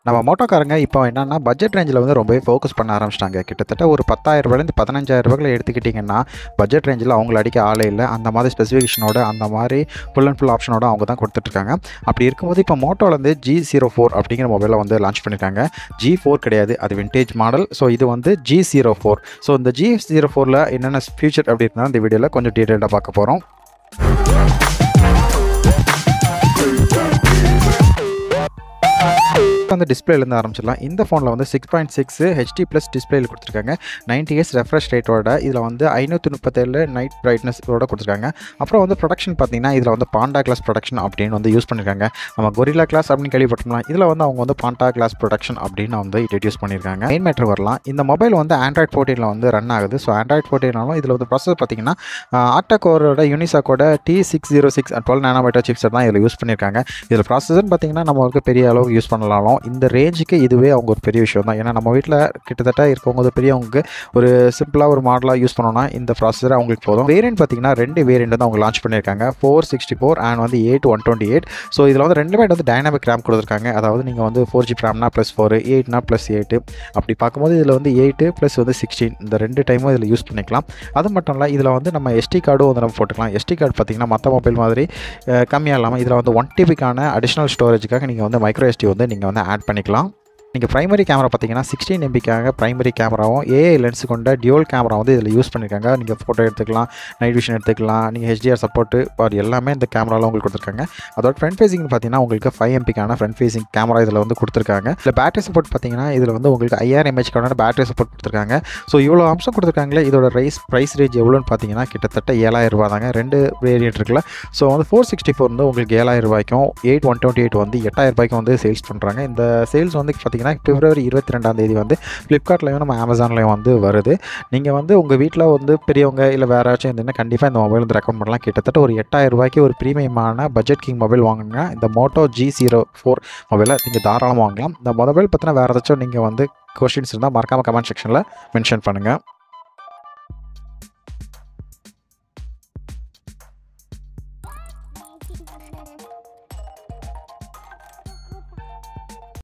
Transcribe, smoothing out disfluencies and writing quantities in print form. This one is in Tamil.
நம்ம மோட்டோக்காரங்க இப்போ என்னன்னா பட்ஜெட் ரேஞ்சில் வந்து ரொம்பவே ஃபோக்கஸ் பண்ண ஆரம்பிச்சிட்டாங்க. கிட்டத்தட்ட ஒரு 10,000 15,000 எடுத்துக்கிட்டிங்கன்னா பட்ஜெட் ரேஞ்சில் அவங்கள அடிக்க ஆளே இல்லை. அந்த மாதிரி ஸ்பெசிஃபிகேஷனோட அந்த மாதிரி ஃபுல் அண்ட் ஃபுல் ஆப்ஷனோட அவங்க தான் கொடுத்துட்ருக்காங்க. அப்படி இருக்கும்போது இப்போ மோட்டோலேருந்து G04 அப்படிங்கிற மொபைலை வந்து லான்ச் பண்ணியிருக்காங்க. G4 கிடையாது, அது விண்டேஜ் மாடல். ஸோ இது வந்து G04. ஸோ இந்த G04ல் என்னென்ன ஃபியூச்சர் அப்படி இருந்தால் இந்த வீடியோவில் கொஞ்சம் டீட்டெயிலாக பார்க்க போகிறோம். வந்து டிஸ்பிளேலேருந்து ஆரம்பிச்சிடலாம். இந்த ஃபோனில் வந்து 6.6 HD+ டிஸ்பிளேயில் கொடுத்துருக்காங்க. 90Hz ரெஃப்ரெஷ் ரேட்டோட இதில் வந்து 537 நைட் பிரைட்னஸோட கொடுத்துருக்காங்க. அப்புறம் வந்து ப்ரொடக்ஷன் பார்த்தீங்கன்னா இதில் வந்து பாண்டா கிளாஸ் ப்ரொடக்ஷன் அப்படின்னு வந்து யூஸ் பண்ணியிருக்காங்க. நம்ம கொரில்லா கிளாஸ் அப்படின்னு கேள்விப்பட்டோம்னா இதில் வந்து அவங்க வந்து பாண்டா கிளாஸ் ப்ரொடக்ஷன் அப்படின்னு வந்து இன்ட்ரடியூஸ் பண்ணியிருக்காங்க. மெயின் மேட்டர் வரலாம். இந்த மொபைல் வந்து Android 14 வந்து ரன் ஆகுது. ஸோ Android 14 இதில் வந்து ப்ராசஸர் பார்த்தீங்கன்னா ஆக்டா கோரோட யூனிசாக்கோட T606 12 nm சிப்செட் தான் இதில் யூஸ் பண்ணியிருக்காங்க. இதில் ப்ராசஸர் பார்த்தீங்கன்னா நம்மளுக்கு பெரிய அளவுக்கு யூஸ் பண்ணலாம். இந்த ரேஞ்சுக்கு இதுவே அவங்க ஒரு பெரிய விஷயம் தான். ஏன்னா நம்ம வீட்டில் கிட்டத்தட்ட இருக்கவங்க பெரியவங்களுக்கு ஒரு சிம்பிளாக ஒரு மாடலாக யூஸ் பண்ணோன்னா இந்த ப்ராசஸர் அவங்களுக்கு போதும். வேரியன்ட் பார்த்தீங்கன்னா 2 வேரியன்ட் வந்து அவங்க லான்ச் பண்ணியிருக்காங்க. 464 அண்ட் வந்து 8 128. ஸோ இதில் வந்து ரெண்டுமே வந்து டைனாமிக் ரேம் கொடுத்துருக்காங்க. அதாவது நீங்கள் வந்து 4GB ரேம்னா +4, 8னா +8. அப்படி பார்க்கும்போது இதில் வந்து 8 + வந்து 16 இந்த 2 டைமும் இதில் யூஸ் பண்ணிக்கலாம். அது மட்டும் இல்லை, இதில் வந்து நம்ம SD கார்டும் வந்து நம்ம போட்டுக்கலாம். SD கார்டு பார்த்தீங்கன்னா மற்ற மொபைல் மாதிரி கம்மியாக இல்லாமல் இதில் வந்து 1TBக்கான அடிஷ்னல் ஸ்டோரேஜுக்காக நீங்கள் வந்து மைக்ரோ SD வந்து நீங்கள் வந்து ஆட் பண்ணிக்கலாம். நீங்கள் ப்ரைமரி கேமரா பார்த்தீங்கன்னா 16 MBக்காக ப்ரைமரி கேமராவும் AI லென்ஸ் கொண்ட டியூவல் கேமரா வந்து இதில் யூஸ் பண்ணியிருக்காங்க. நீங்கள் ஃபோட்டோ எடுத்துக்கலாம், நைட் விஷன் எடுத்துக்கலாம், நீங்கள் HDR சப்போர்ட்டு அது எல்லாமே இந்த கேமராவில் உங்களுக்கு கொடுத்துருக்காங்க. அதோட ஃப்ரண்ட் ஃபேசிங் பார்த்தீங்கன்னா உங்களுக்கு 5 MBக்கான ஃப்ரண்ட் ஃபேசிங் கேமரா இதில் வந்து கொடுத்துருக்காங்க. இல்லை பேட்டரி சப்போர்ட் பார்த்தீங்கன்னா இதில் வந்து உங்களுக்கு 5000 mAhக்கான பேட்டரி சப்போர்ட் கொடுத்துருக்காங்க. ஸோ இவ்வளோ அம்சம் கொடுத்துருக்காங்களே, இதோட ப்ரைஸ் ரேஞ்ச் எவ்வளோன்னு பார்த்தீங்கன்னா கிட்டத்தட்ட 7000 ரூபா தாங்க. 2 வேரியன்ட் இருக்குல்ல. ஸோ வந்து 464 வந்து உங்களுக்கு 7000 ரூபாய்க்கும் 8 128 வந்து 8000 ரூபாய்க்கும் வந்து சேல்ஸ் பண்ணுறாங்க. இந்த சேல்ஸ் வந்து பார்த்தீங்கன்னா பிப்ரவரி 22 வந்து ஃப்ளிப்கார்ட்லையும் நம்ம அமேசான்லையும் வந்து வருது. நீங்கள் வந்து உங்கள் வீட்டில் வந்து பெரியவங்க இல்லை வேறு யாராச்சும் இருந்தீங்கன்னா கண்டிப்பாக இந்த மொபைல் வந்து ரெக்கமெண்ட் பண்ணலாம். கிட்டத்தட்ட ஒரு 8000 ரூபாய்க்கு ஒரு ப்ரீமியமான பட்ஜெட் கிங் மொபைல் வாங்கினா இந்த மோட்டோ G04 மொபைலை நீங்கள் தாராளமாக வாங்கலாம். இந்த மொபைல் பற்றின வேறு ஏதாச்சும் நீங்கள் வந்து கொஸ்டின்ஸ் இருந்தால் மறக்காமல் கமெண்ட் செக்ஷனில் மென்ஷன் பண்ணுங்கள்.